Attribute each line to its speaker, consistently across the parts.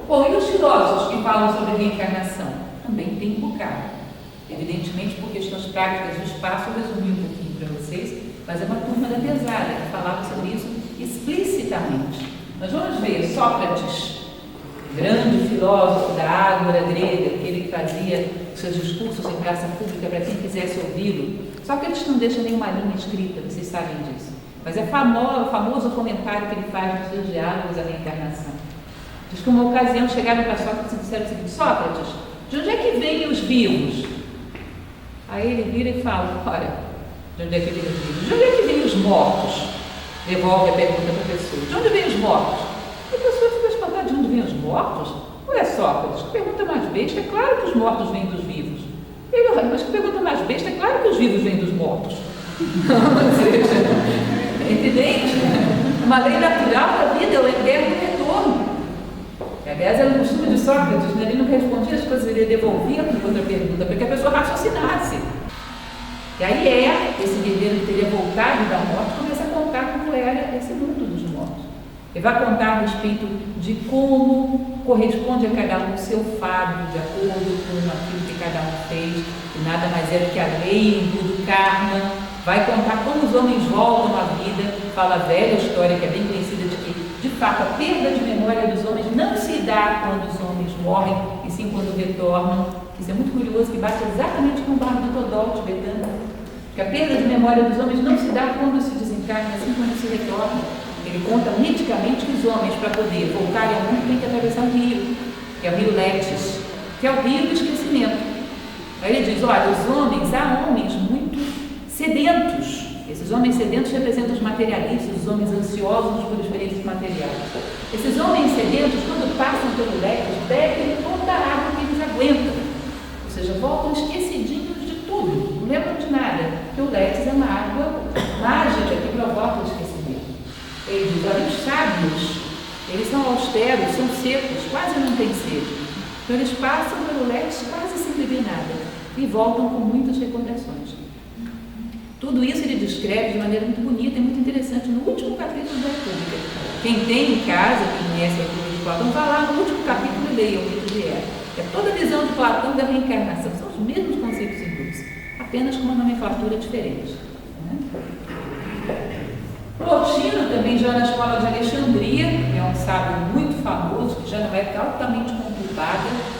Speaker 1: Bom, e os filósofos que falam sobre reencarnação? Também tem um bocado. Evidentemente, por questões práticas do espaço, eu resumi um pouquinho para vocês, mas é uma turma da pesada que falava sobre isso explicitamente. Nós vamos ver Sócrates, grande filósofo da ágora grega, aquele que fazia seus discursos em praça pública para quem quisesse ouvi-lo. Sócrates não deixa nenhuma linha escrita, vocês sabem disso. Mas é o famoso comentário que ele faz nos seus diálogos à reencarnação. Diz que uma ocasião chegaram para Sócrates e disseram o seguinte: Sócrates, de onde é que vêm os vivos? Aí ele vira e fala: ora, de onde é que vêm os vivos? De onde é que vêm os mortos? Devolve a pergunta para a pessoa: de onde vêm os mortos? E a pessoa fica espantada: de onde vêm os mortos? Ué, Sócrates, que pergunta mais besta, é claro que os mortos vêm dos vivos. Ele: mas que pergunta mais besta, é claro que os vivos vêm dos mortos. Entendente? Uma lei natural da vida é o eterno retorno. Aliás, era o costume de Sócrates, né? Ele não respondia as coisas, ele devolvia com outra pergunta, para que a pessoa raciocinasse. E aí esse guerreiro que teria voltado da morte começa a contar como era esse mundo dos mortos. Ele vai contar a respeito de como corresponde a cada um o seu fado, de acordo com aquilo que cada um fez, que nada mais é do que a lei do karma. Vai contar como os homens voltam à vida, fala a velha história que é bem conhecida de que, de fato, a perda de memória dos homens não se dá quando os homens morrem, e sim quando retornam. Isso é muito curioso, que bate exatamente com o barro do Todol tibetano, que a perda de memória dos homens não se dá quando se desencarna, assim quando se retorna. Ele conta nitidamente que os homens, para poder voltarem ao mundo, têm que atravessar o rio, que é o rio Letes, que é o rio do esquecimento. Aí ele diz: olha, há homens muito sedentos. Esses homens sedentos representam os materialistas, os homens ansiosos por experiências materiais. Esses homens sedentos, quando passam pelo Letes, bebem toda a água que eles aguentam. Ou seja, voltam esquecidinhos de tudo, não lembram de nada, porque o Letes é uma água mágica que provoca o esquecimento. Ele diz: olha, os sábios, eles são austeros, são secos, quase não têm sede. Então eles passam pelo Letes quase sem beber nada e voltam com muitas recordações. Tudo isso ele descreve de maneira muito bonita e muito interessante no último capítulo da República. Quem tem em casa, quem conhece a República de Platão, vai lá no último capítulo e leia o mito de Hera. É toda a visão de Platão da reencarnação. São os mesmos conceitos hindus, apenas com uma nomenclatura diferente. Plotino, também já na escola de Alexandria, que é um sábio muito famoso, que já na época altamente conturbada,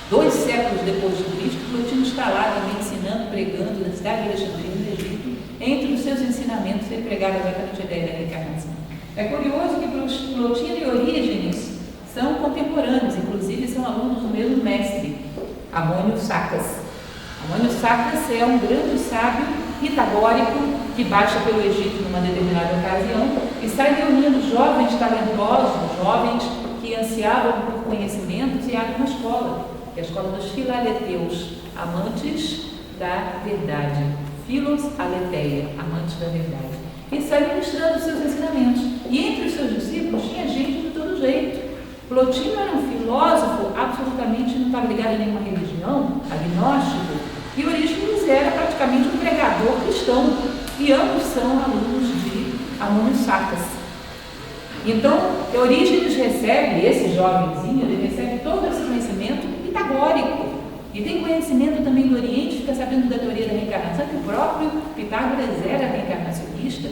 Speaker 1: 2 séculos depois de Cristo, Plotino está lá também ensinando, pregando na cidade de Alexandria, no Egito. Entre os seus ensinamentos, ele pregava exatamente a ideia da reencarnação. É curioso que Plotino e Orígenes são contemporâneos, inclusive são alunos do mesmo mestre, Amônio Sacas. Amônio Sacas é um grande sábio pitagórico que baixa pelo Egito numa determinada ocasião e sai reunindo jovens talentosos, jovens que ansiavam por conhecimentos e abre uma escola, que é a escola dos Filaleteus, amantes da verdade. Filos aletheia, amantes da verdade. E sai ministrando os seus ensinamentos. E entre os seus discípulos tinha gente de todo jeito. Plotino era um filósofo absolutamente não estava ligado a nenhuma religião, agnóstico, e Orígenes era praticamente um pregador cristão. E ambos são alunos de Amônio Sacas. Então, Orígenes recebe, esse jovenzinho, ele recebe todo esse conhecimento pitagórico. E tem conhecimento também do Oriente, fica sabendo da teoria da reencarnação, que o próprio Pitágoras era reencarnacionista.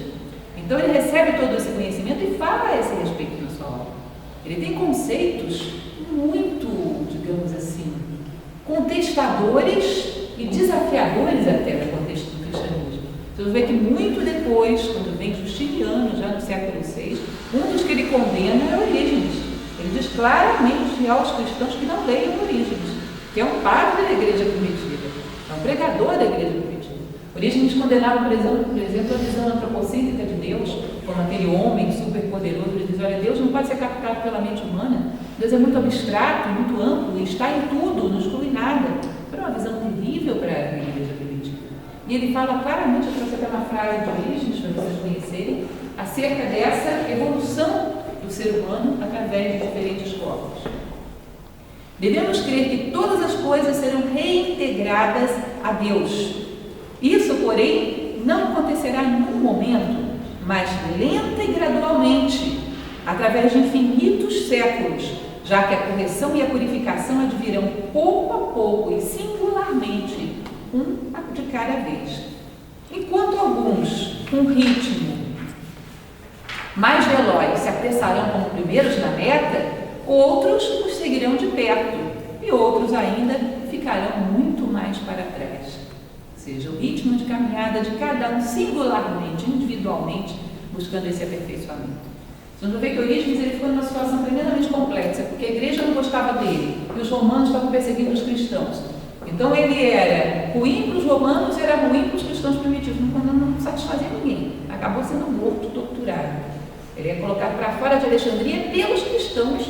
Speaker 1: Então ele recebe todo esse conhecimento e fala a esse respeito na sua obra. Ele tem conceitos muito, digamos assim, contestadores e desafiadores até do contexto do cristianismo. Você vê que muito depois, quando vem Justiniano, já no século VI, um dos que ele condena é Orígenes. Ele diz claramente aos cristãos que não leiam Orígenes, que é um padre da igreja primitiva, é um pregador da igreja primitiva. Orígenes condenava, por exemplo, a visão antropocêntrica de Deus, como aquele homem superpoderoso. Ele diz: olha, Deus não pode ser captado pela mente humana, Deus é muito abstrato, muito amplo, está em tudo, não exclui nada. Era uma visão terrível para a igreja primitiva. E ele fala claramente, eu trouxe até uma frase de Orígenes, para vocês conhecerem, acerca dessa evolução do ser humano através de diferentes corpos. Devemos crer que todas as coisas serão reintegradas a Deus. Isso, porém, não acontecerá em um momento, mas lenta e gradualmente, através de infinitos séculos, já que a correção e a purificação advirão pouco a pouco e singularmente, um de cada vez. Enquanto alguns, com ritmo mais veloz, se apressarão como primeiros na meta, outros os seguirão de perto e outros ainda ficarão muito mais para trás. Ou seja, o ritmo de caminhada de cada um singularmente, individualmente, buscando esse aperfeiçoamento. Vocês vão ver que Orígenes ele ficou numa situação tremendamente complexa, porque a igreja não gostava dele e os romanos estavam perseguindo os cristãos. Então ele era ruim para os romanos e era ruim para os cristãos primitivos, não satisfazia ninguém. Acabou sendo morto, torturado. Ele é colocado para fora de Alexandria pelos cristãos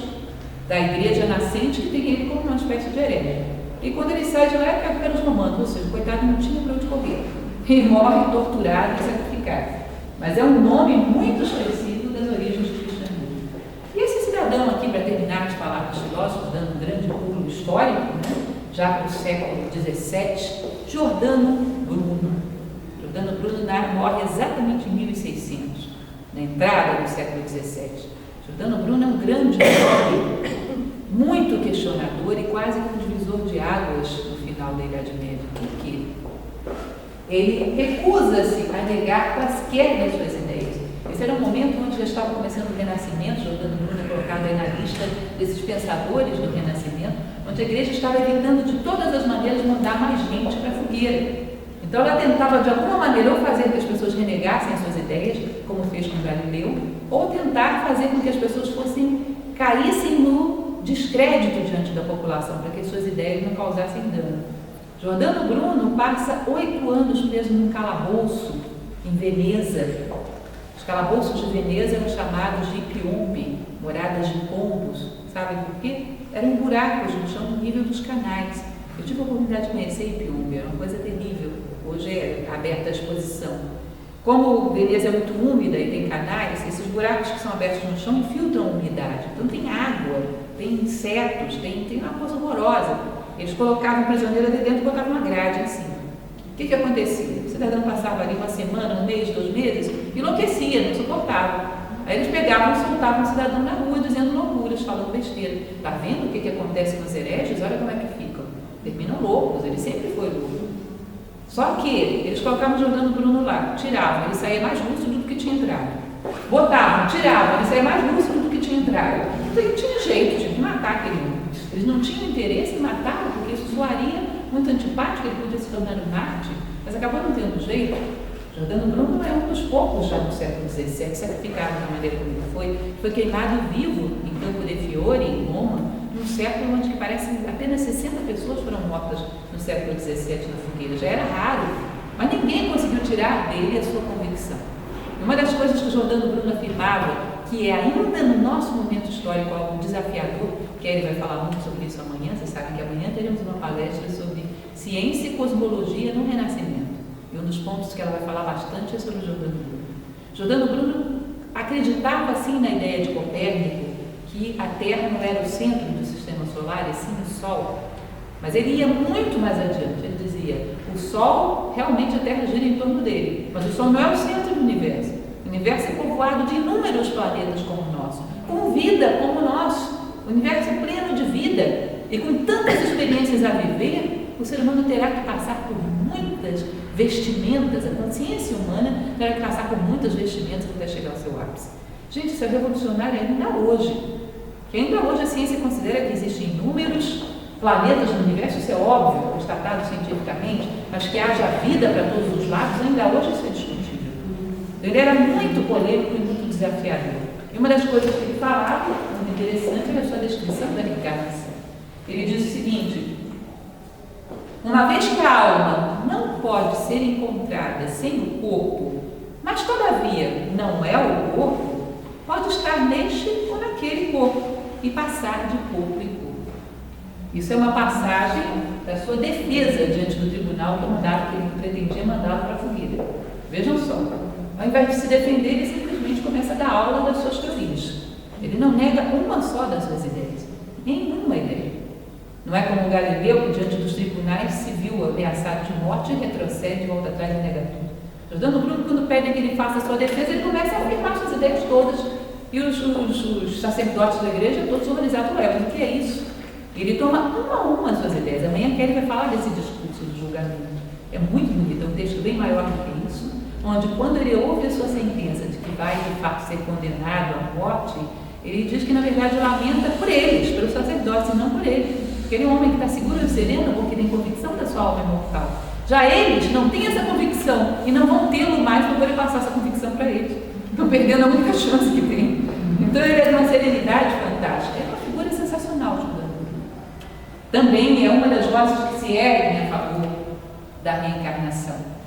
Speaker 1: da igreja nascente, que tem ele como uma espécie de herege. E quando ele sai de lá, é pego pelos romanos, ou seja, o coitado não tinha para onde correr. E morre torturado e sacrificado. Mas é um nome muito esquecido das origens do cristianismo. E esse cidadão aqui, para terminar de falar dos filósofos, dando um grande pulo histórico, né, já para o século XVII, Giordano Bruno. Giordano Bruno morre exatamente em 1600, na entrada do século XVII. Giordano Bruno é um grande homem, muito questionador e quase um divisor de águas no final da Idade Média. Por quê? Ele recusa-se a negar quaisquer das suas ideias. Esse era um momento onde já estava começando o Renascimento. Giordano Bruno é colocado aí na lista desses pensadores do Renascimento, onde a igreja estava evitando de todas as maneiras mandar mais gente para a fogueira. Então ela tentava de alguma maneira ou fazer com que as pessoas renegassem as suas ideias, como fez com Galileu, ou tentar fazer com que as pessoas caíssem no descrédito diante da população, para que as suas ideias não causassem dano. Giordano Bruno passa 8 anos preso num calabouço em Veneza. Os calabouços de Veneza eram chamados de Ipiombe, moradas de pombos. Sabem por quê? Eram buracos no chão no nível dos canais. Eu tive a oportunidade de conhecer Ipiombe, era uma coisa terrível. Hoje é aberta à exposição. Como Veneza é muito úmida e tem canais, esses buracos que são abertos no chão infiltram a umidade. Então tem água, tem insetos, tem uma coisa horrorosa. Eles colocavam o prisioneiro ali dentro e botavam uma grade em cima. O que acontecia? O cidadão passava ali uma semana, 1 mês, 2 meses, enlouquecia, não suportava. Aí eles pegavam e soltavam o cidadão na rua dizendo loucuras, falando besteira. Está vendo o que acontece com os hereges? Olha como é que ficam. Terminam loucos, ele sempre foi louco. Só que eles colocavam Giordano Bruno lá, tiravam, ele saía mais lúcido do que tinha entrado. Botavam, tiravam, ele saía mais lúcido do que tinha entrado. Então ele tinha jeito, tinha que matar aquele homem. Eles não tinham interesse em matá-lo, porque isso soaria muito antipático, ele podia se tornar um Marte, mas acabou não tendo jeito. Giordano Bruno é um dos poucos já no século XVII, sacrificado da maneira como ele foi queimado vivo em Campo de Fiore, em Roma, num século onde parece apenas 60 pessoas foram mortas no século XVII na fogueira. Já era raro, mas ninguém conseguiu tirar dele a sua convicção. E uma das coisas que Giordano Bruno afirmava, que é ainda no nosso momento histórico algo desafiador, que ele vai falar muito sobre isso amanhã, vocês sabem que amanhã teremos uma palestra sobre ciência e cosmologia no Renascimento. E um dos pontos que ela vai falar bastante é sobre Giordano Bruno. Giordano Bruno acreditava assim na ideia de Copérnico, que a Terra não era o centro do sistema solar, e sim o Sol. Mas ele ia muito mais adiante, ele dizia, o Sol, realmente a Terra gira em torno dele, mas o Sol não é o centro do universo. O universo é povoado de inúmeros planetas como o nosso, com vida como o nosso. O universo é pleno de vida, e com tantas experiências a viver, o ser humano terá que passar por muitas vestimentas, a consciência humana terá que passar por muitas vestimentas até chegar ao seu ápice. Gente, isso é revolucionário ainda hoje. Que ainda hoje a ciência considera que existem inúmeros planetas no universo, isso é óbvio, constatado cientificamente, mas que haja vida para todos os lados, ainda hoje isso é discutível. Ele era muito polêmico e muito desafiador. E uma das coisas que ele falava, muito interessante, é a sua descrição da reencarnação. Ele diz o seguinte: uma vez que a alma não pode ser encontrada sem o corpo, mas todavia não é o corpo, pode estar neste ou naquele corpo e passar de corpo em corpo. Isso é uma passagem da sua defesa diante do tribunal que mandava, que ele pretendia mandá-lo para a fogueira. Vejam só, ao invés de se defender, ele simplesmente começa a dar aula das suas teorias. Ele não nega uma só das suas ideias, nenhuma ideia. Não é como o Galileu, que diante dos tribunais se viu ameaçado de morte e retrocede e volta atrás e nega tudo. Giordano Bruno, quando pede que ele faça a sua defesa, ele começa a afirmar suas ideias todas E os sacerdotes da igreja, todos organizados, mas o que é isso? Ele toma uma a uma as suas ideias. Amanhã Kelly vai falar desse discurso de julgamento. É muito bonito, é um texto bem maior do que isso, onde quando ele ouve a sua sentença de que vai de fato ser condenado à morte, ele diz que na verdade lamenta por eles, pelos sacerdotes, e não por ele. Porque ele é um homem que está seguro e sereno porque tem convicção da sua alma imortal. Já eles não têm essa convicção e não vão tê-lo mais para poder passar essa convicção para eles. Estão perdendo a única chance que tem. Então ele é de uma serenidade fantástica. É uma figura sensacional, Jordano. Também é uma das vozes que se erguem a favor da reencarnação.